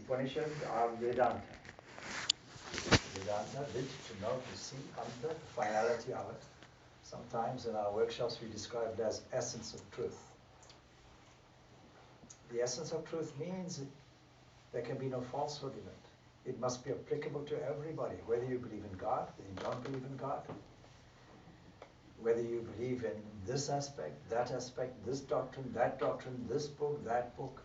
Upanishads are Vedanta. Vedanta, which to know, to see, anta, the finality of it. Sometimes in our workshops we describe it as essence of truth. The essence of truth means there can be no falsehood in it. It must be applicable to everybody, whether you believe in God, whether you don't believe in God, whether you believe in this aspect, this doctrine, this book, that book.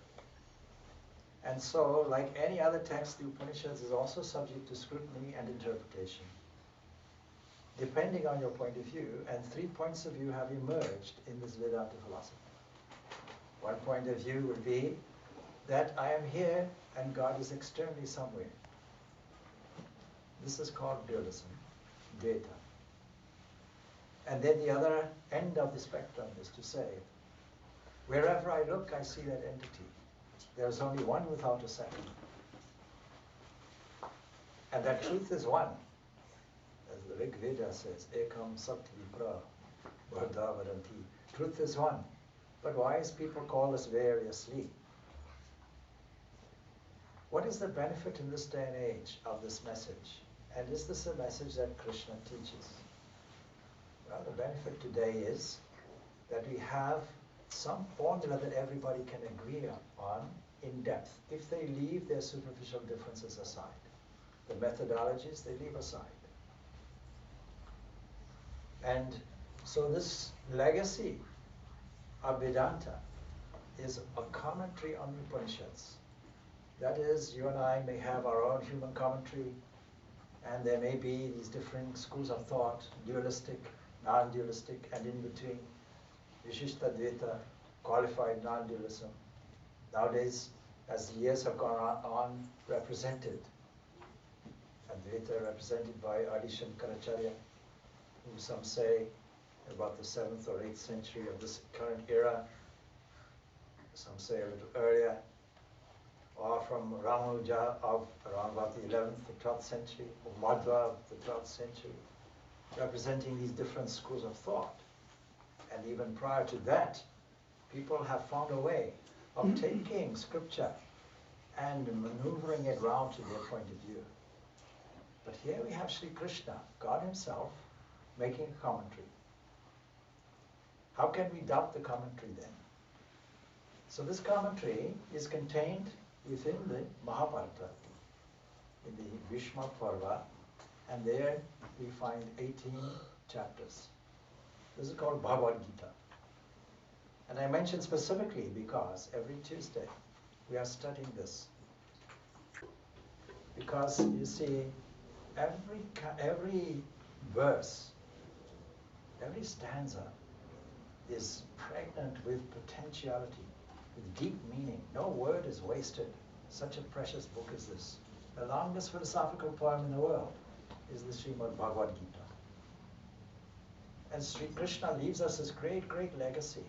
And so, like any other text, the Upanishads is also subject to scrutiny and interpretation, depending on your point of view, and 3 points of view have emerged in this Vedanta philosophy. One point of view would be that I am here and God is externally somewhere. This is called dualism, Dvaita. And then the other end of the spectrum is to say, wherever I look, I see that entity. There is only one without a second. And that truth is one. As the Rig Veda says, Ekam Sat Vipra Vardha Vadanti. Truth is one. But wise people call us variously. What is the benefit in this day and age of this message? And is this a message that Krishna teaches? Well, the benefit today is that we have some formula that everybody can agree on in depth, if they leave their superficial differences aside. The methodologies they leave aside. And so this legacy of Vedanta is a commentary on the Upanishads. That is, you and I may have our own human commentary, and there may be these different schools of thought, dualistic, non-dualistic, and in between, Vishishta Dvaita, qualified non-dualism. Nowadays, as the years have gone on, represented. Advaita represented by Adi Shankaracharya, who some say about the 7th or 8th century of this current era, some say a little earlier, or from Ramanuja of around about the 11th or 12th century, or Madhva of the 12th century, representing these different schools of thought. And even prior to that, people have found a way of taking scripture and maneuvering it round to their point of view. But here we have Sri Krishna, God himself, making a commentary. How can we doubt the commentary then? So this commentary is contained within the Mahabharata, in the Bhishma Parva, and there we find 18 chapters. This is called Bhagavad Gita. And I mention specifically because every Tuesday we are studying this. Because you see, every verse, every stanza is pregnant with potentiality, with deep meaning. No word is wasted. Such a precious book is this. The longest philosophical poem in the world is the Srimad Bhagavad Gita. And Sri Krishna leaves us this great, great legacy.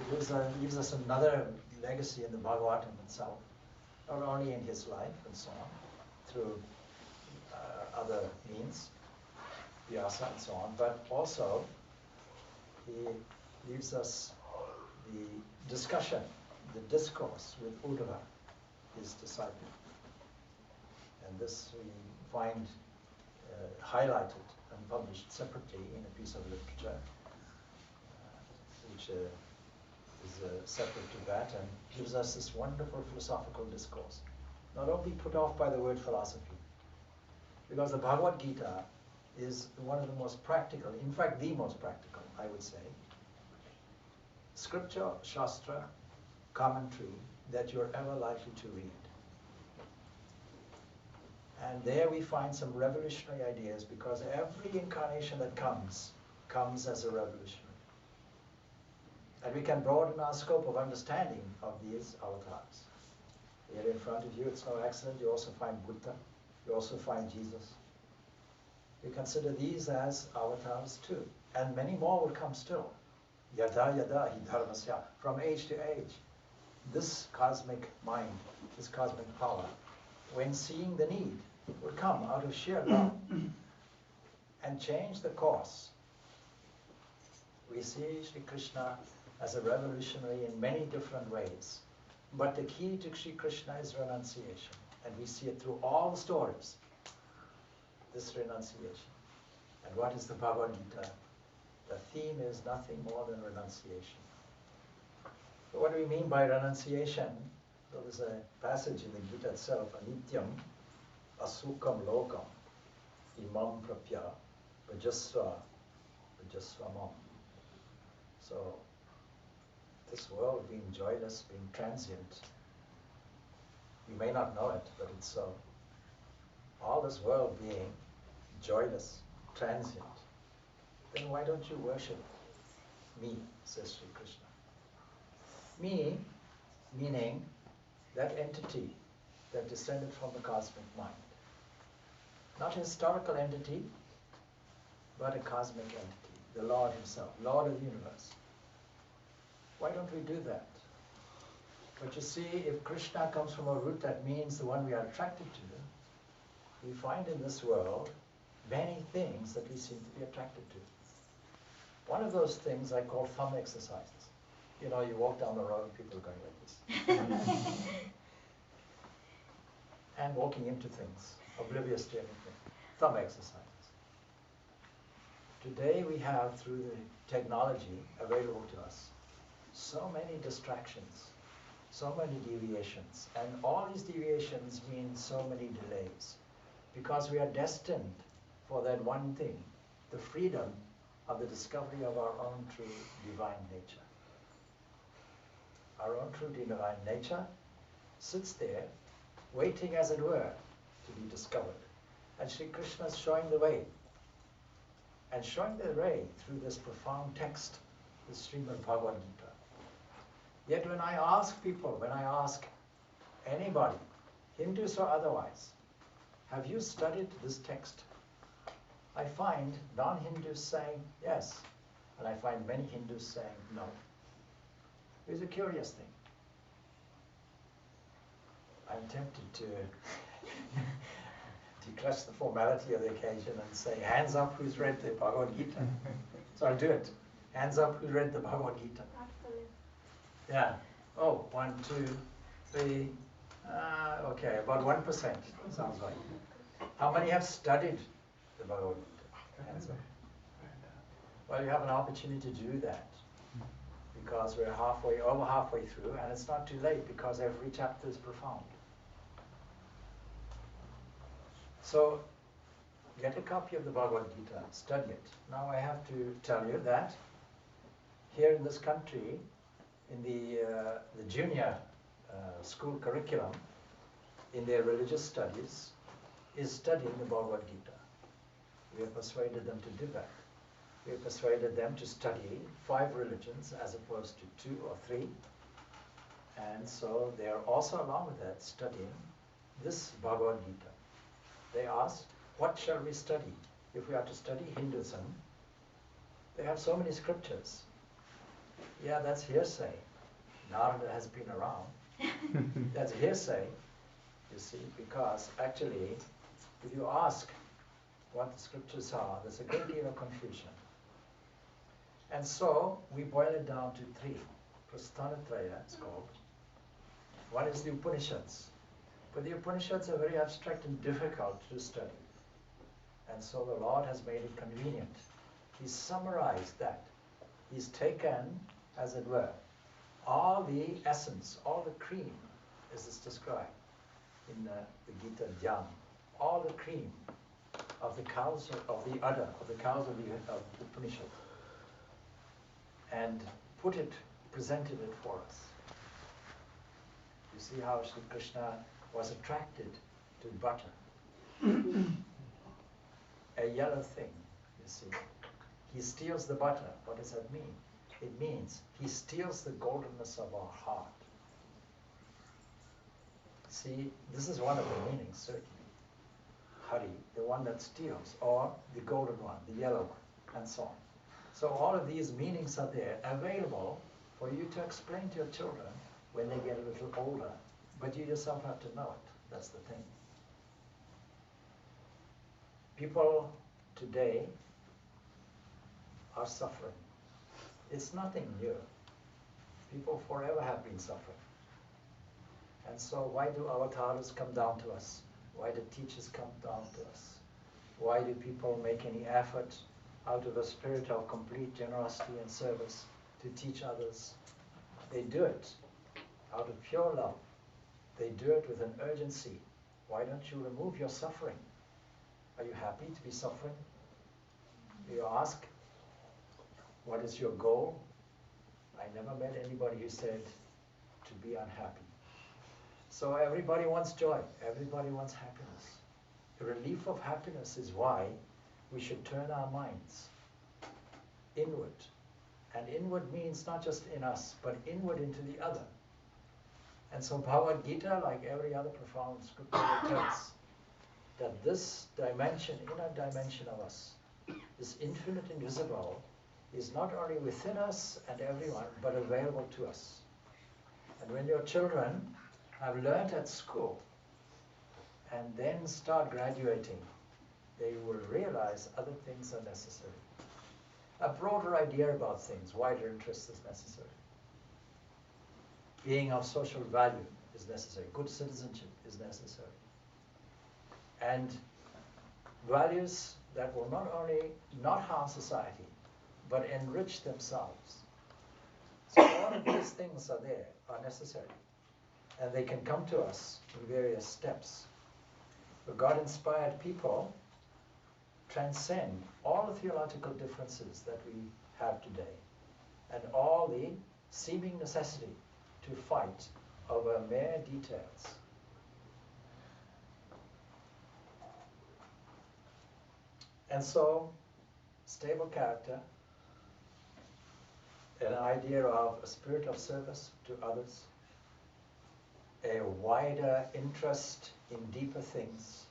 He leaves us another legacy in the Bhagavatam itself, not only in his life and so on, through other means, Vyasa and so on, but also he leaves us the discussion, the discourse with Uddhava, his disciple. And this we find highlighted and published separately in a piece of literature, which is separate to that, and gives us this wonderful philosophical discourse. Not only put off by the word philosophy, because the Bhagavad Gita is one of the most practical, in fact the most practical, I would say, scripture, shastra, commentary that you're ever likely to read. And there we find some revolutionary ideas, because every incarnation that comes as a revolutionary. And we can broaden our scope of understanding of these avatars. Here in front of you, it's no accident, you also find Buddha, you also find Jesus. We consider these as avatars too. And many more will come still. Yada yada hi dharmasya, from age to age. This cosmic mind, this cosmic power, when seeing the need, will come out of sheer love and change the course. We see Sri Krishna as a revolutionary in many different ways. But the key to Sri Krishna is renunciation. And we see it through all the stories, this renunciation. And what is the Bhagavad Gita? The theme is nothing more than renunciation. So what do we mean by renunciation? So there's a passage in the Gita itself, Anityam asukam lokam imam prapya vajasva vajasvamam. So this world being joyless, being transient, you may not know it, but it's so. All this world being joyless, transient, then why don't you worship me, says Sri Krishna. Me, meaning that entity that descended from the cosmic mind. Not a historical entity, but a cosmic entity, the Lord himself, Lord of the universe. Why don't we do that? But you see, if Krishna comes from a root that means the one we are attracted to, we find in this world many things that we seem to be attracted to. One of those things I call thumb exercises. You know, you walk down the road, people are going like this. And walking into things, oblivious to everything. Thumb exercises. Today we have, through the technology available to us, so many distractions, so many deviations. And all these deviations mean so many delays. Because we are destined for that one thing, the freedom of the discovery of our own true divine nature. Our own true divine nature sits there, waiting as it were, to be discovered. And Sri Krishna is showing the way. And showing the way through this profound text, the Srimad Bhagavad Gita. Yet when I ask people, when I ask anybody, Hindus or otherwise, have you studied this text? I find non-Hindus saying yes, and I find many Hindus saying no. It's a curious thing. I'm tempted to declash the formality of the occasion and say, hands up who's read the Bhagavad Gita. So I'll do it. Hands up who read the Bhagavad Gita. Yeah. Oh, 1, 2, 3. Okay, about 1%. Sounds right. How many have studied the Bhagavad Gita? Hands up. Well, you have an opportunity to do that because we're over halfway through, and it's not too late because every chapter is profound. So, get a copy of the Bhagavad Gita, study it. Now I have to tell you that here in this country, in the junior school curriculum, in their religious studies, is studying the Bhagavad Gita. We have persuaded them to do that. We have persuaded them to study 5 religions as opposed to 2 or 3. And so they are also, along with that, studying this Bhagavad Gita. They ask, what shall we study? If we are to study Hinduism, they have so many scriptures. Yeah, that's hearsay. Narada has been around. That's hearsay, you see, because actually, if you ask what the scriptures are, there's a great deal of confusion. And so, we boil it down to 3. Prasthanatraya, it's called. One is the Upanishads. But the Upanishads are very abstract and difficult to study. And so the Lord has made it convenient. He's summarized that. He's taken, as it were, all the essence, all the cream, as is described in the Gita Dhyan, all the cream of the cows of the udder, of the cows of the Upanishad, and presented it for us. You see how Sri Krishna was attracted to butter. A yellow thing, you see. He steals the butter. What does that mean? It means he steals the goldenness of our heart. See, this is one of the meanings, certainly. Hari, the one that steals, or the golden one, the yellow one, and so on. So all of these meanings are there, available for you to explain to your children when they get a little older, but you yourself have to know it. That's the thing. People today are suffering. It's nothing new. People forever have been suffering. And so why do avatars come down to us? Why do teachers come down to us? Why do people make any effort out of a spirit of complete generosity and service to teach others? They do it out of pure love. They do it with an urgency. Why don't you remove your suffering? Are you happy to be suffering? Do you ask, what is your goal? I never met anybody who said to be unhappy. So everybody wants joy. Everybody wants happiness. The relief of happiness is why we should turn our minds inward. And inward means not just in us, but inward into the other. And so Bhagavad Gita, like every other profound scripture, tells that this dimension, inner dimension of us, this infinite invisible, is not only within us and everyone, but available to us. And when your children have learned at school and then start graduating, they will realize other things are necessary. A broader idea about things, wider interest is necessary. Being of social value is necessary. Good citizenship is necessary. And values that will not only not harm society, but enrich themselves. So all of these things are there, are necessary. And they can come to us in various steps. The God-inspired people transcend all the theological differences that we have today and all the seeming necessity to fight over mere details. And so, stable character, an idea of a spirit of service to others, a wider interest in deeper things.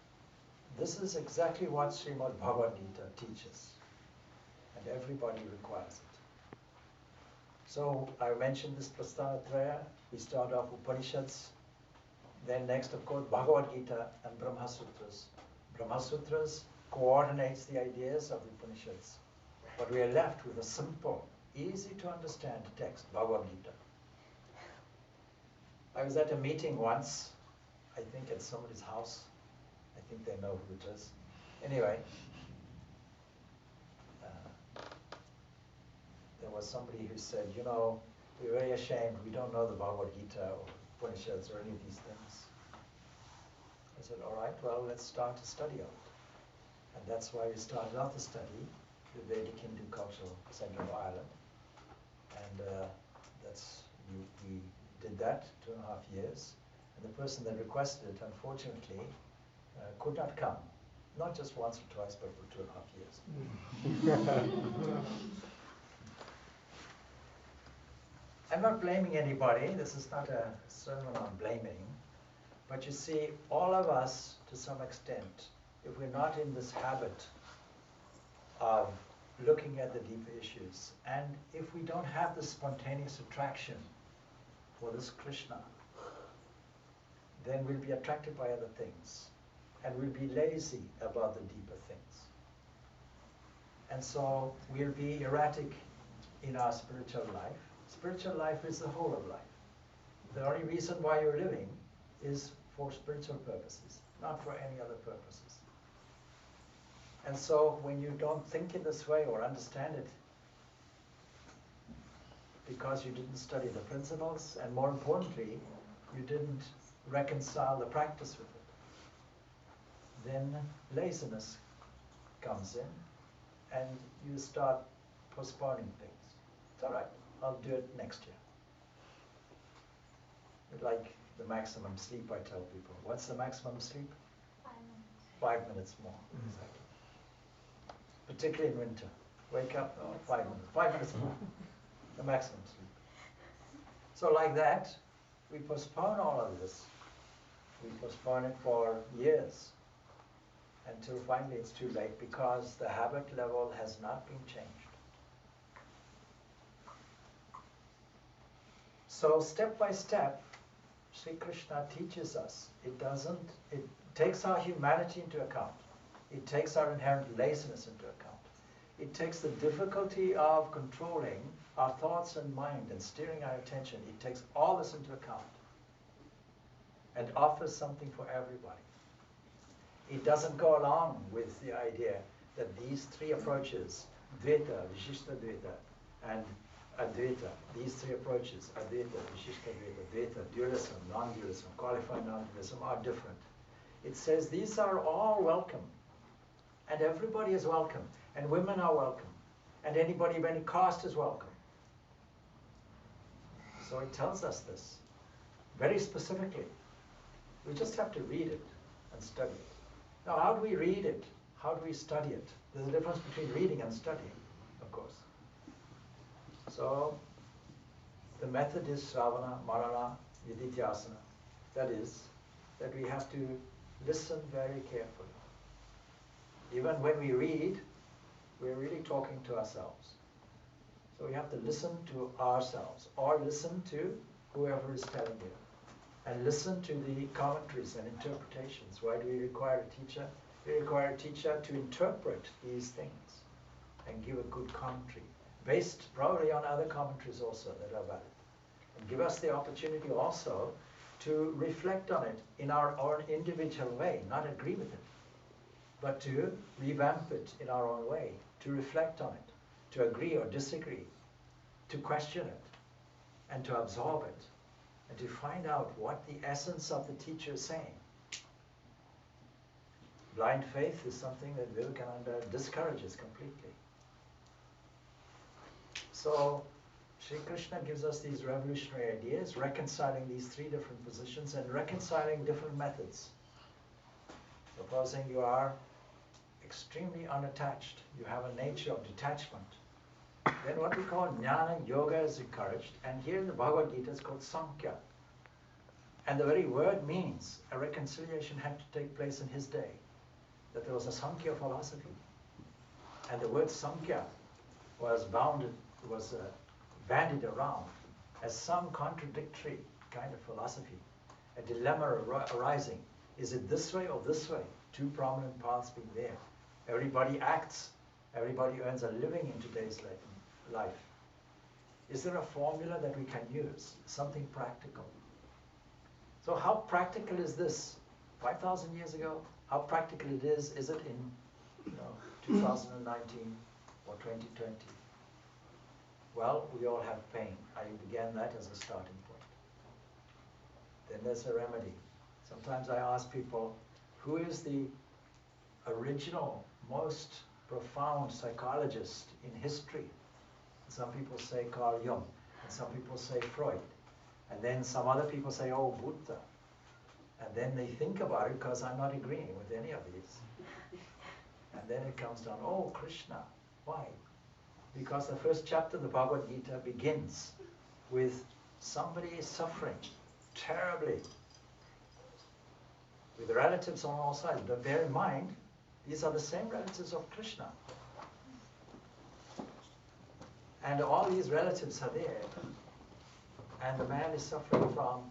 This is exactly what Srimad Bhagavad Gita teaches, and everybody requires it. So I mentioned this Prasthanatraya. We start off Upanishads, then next, of course, Bhagavad Gita and Brahma Sutras. Brahma Sutras coordinates the ideas of the Upanishads, but we are left with a simple, easy to understand text, Bhagavad Gita. I was at a meeting once, I think at somebody's house. I think they know who it is. Anyway, there was somebody who said, you know, we're very ashamed, we don't know the Bhagavad Gita or Upanishads or any of these things. I said, all right, well, let's start a study of it. And that's why we started out the study, the Vedic Hindu Cultural Center of Ireland. And we did that 2.5 years. And the person that requested it, unfortunately, could not come. Not just once or twice, but for 2.5 years. I'm not blaming anybody. This is not a sermon on blaming. But you see, all of us, to some extent, if we're not in this habit of looking at the deeper issues, and if we don't have this spontaneous attraction for this Krishna, then we'll be attracted by other things, and we'll be lazy about the deeper things. And so we'll be erratic in our spiritual life. Spiritual life is the whole of life. The only reason why you're living is for spiritual purposes, not for any other purposes. And so when you don't think in this way or understand it, because you didn't study the principles, and more importantly, you didn't reconcile the practice with it, then laziness comes in and you start postponing things. It's all right, I'll do it next year. Like the maximum sleep, I tell people. What's the maximum sleep? 5 minutes. 5 minutes more, exactly. Particularly in winter. Wake up, 5 minutes. 5 minutes more, the maximum sleep. So like that, we postpone all of this. We postpone it for years until finally it's too late because the habit level has not been changed. So step by step, Sri Krishna teaches us. It takes our humanity into account. It takes our inherent laziness into account. It takes the difficulty of controlling our thoughts and mind and steering our attention. It takes all this into account. and offers something for everybody. It doesn't go along with the idea that these three approaches, Dvaita, Vishishta Dvaita, and Advaita, these three approaches, Advaita, Vishishta Dvaita, Dvaita, dualism, non-dualism, qualified non-dualism, are different. It says these are all welcome, and everybody is welcome, and women are welcome, and anybody of any caste is welcome. So it tells us this very specifically. We just have to read it and study it. Now, how do we read it? How do we study it? There's a difference between reading and studying, of course. So, the method is Sravana, Marana, Nididhyasana. That is, that we have to listen very carefully. Even when we read, we're really talking to ourselves. So we have to listen to ourselves, or listen to whoever is telling you. And listen to the commentaries and interpretations. Why do we require a teacher? We require a teacher to interpret these things and give a good commentary, based probably on other commentaries also that are valid. And give us the opportunity also to reflect on it in our own individual way, not agree with it, but to revamp it in our own way, to reflect on it, to agree or disagree, to question it, and to absorb it, and to find out what the essence of the teacher is saying. Blind faith is something that Vivekananda discourages completely. So, Sri Krishna gives us these revolutionary ideas, reconciling these three different positions and reconciling different methods. Supposing you are extremely unattached, you have a nature of detachment, then what we call Jnana Yoga is encouraged, and here in the Bhagavad Gita it's called Sankhya. And the very word means a reconciliation had to take place in his day, that there was a Sankhya philosophy. And the word Sankhya was bandied around as some contradictory kind of philosophy, a dilemma arising. Is it this way or this way? Two prominent paths being there. Everybody acts, everybody earns a living in today's life. Is there a formula that we can use, something practical? So how practical is this? 5,000 years ago, how practical it is it in 2019 or 2020? Well, we all have pain. I began that as a starting point. Then there's a remedy. Sometimes I ask people, who is the original, most profound psychologist in history? Some people say Carl Jung, and some people say Freud. And then some other people say, oh, Buddha. And then they think about it, because I'm not agreeing with any of these. And then it comes down, oh, Krishna. Why? Because the first chapter of the Bhagavad Gita begins with somebody suffering terribly, with relatives on all sides. But bear in mind, these are the same relatives of Krishna. And all these relatives are there. And the man is suffering from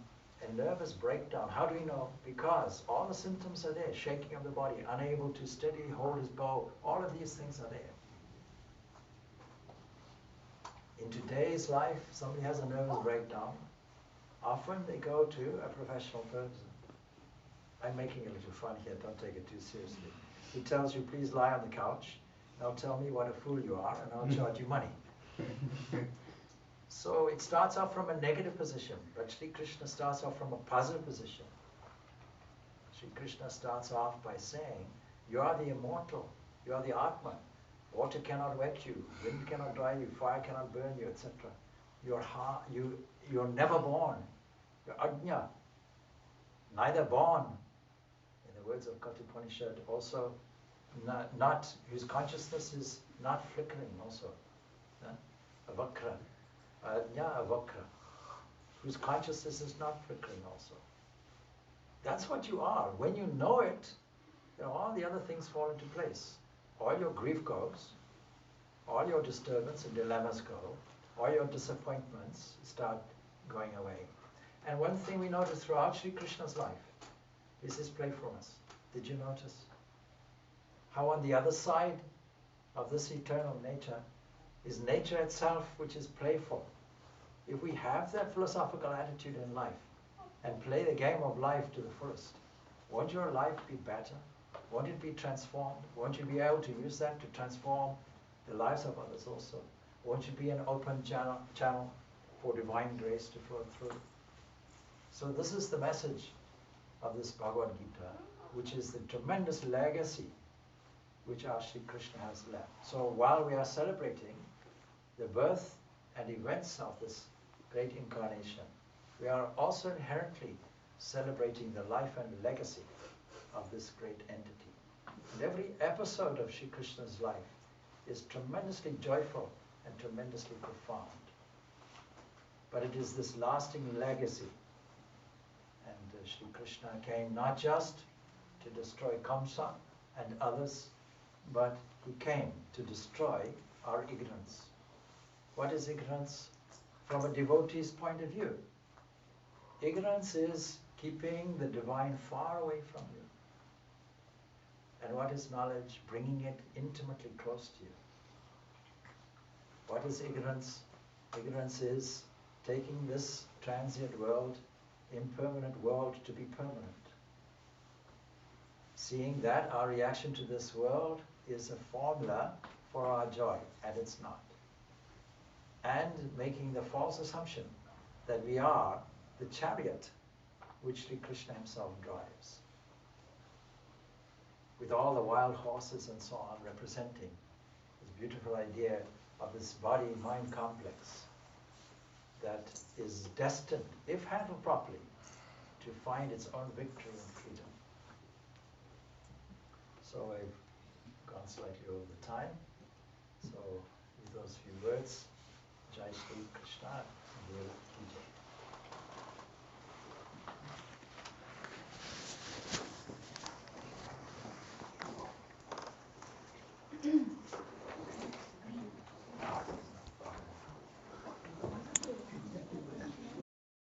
a nervous breakdown. How do we know? Because all the symptoms are there. Shaking of the body, unable to steady hold his bow. All of these things are there. In today's life, somebody has a nervous breakdown. Often they go to a professional person. I'm making a little fun here, don't take it too seriously. He tells you, please lie on the couch. Now tell me what a fool you are, and I'll charge you money. So it starts off from a negative position, but Sri Krishna starts off from a positive position. Sri Krishna starts off by saying, you are the immortal, you are the Atma. Water cannot wet you, wind cannot dry you, fire cannot burn you, etc. You're never born. You're Ajna, neither born. In the words of Kathopanishad, also not whose consciousness is not flickering also. Avakra. Ajna avakra. Whose consciousness is not flickering also. That's what you are. When you know it, all the other things fall into place. All your grief goes, all your disturbance and dilemmas go, all your disappointments start going away. And one thing we notice throughout Sri Krishna's life is his playfulness. Did you notice? How on the other side of this eternal nature is nature itself, which is playful. If we have that philosophical attitude in life, and play the game of life to the fullest. Won't your life be better? Won't it be transformed? Won't you be able to use that to transform the lives of others also? Won't you be an open channel for divine grace to flow through? So this is the message of this Bhagavad Gita, which is the tremendous legacy which our Sri Krishna has left. So while we are celebrating the birth and events of this great incarnation, we are also inherently celebrating the life and legacy of this great entity. And every episode of Sri Krishna's life is tremendously joyful and tremendously profound. But it is this lasting legacy. And Sri Krishna came not just to destroy Kamsa and others, but he came to destroy our ignorance. What is ignorance? From a devotee's point of view, ignorance is keeping the divine far away from you. And what is knowledge? Bringing it intimately close to you. What is ignorance? Ignorance is taking this transient world, impermanent world, to be permanent. Seeing that our reaction to this world is a formula for our joy, and it's not. And making the false assumption that we are the chariot which Sri Krishna himself drives, with all the wild horses and so on representing this beautiful idea of this body-mind complex that is destined, if handled properly, to find its own victory and freedom. So I've gone slightly over the time. So with those few words, Jai Shri Krishna, Dear Teacher.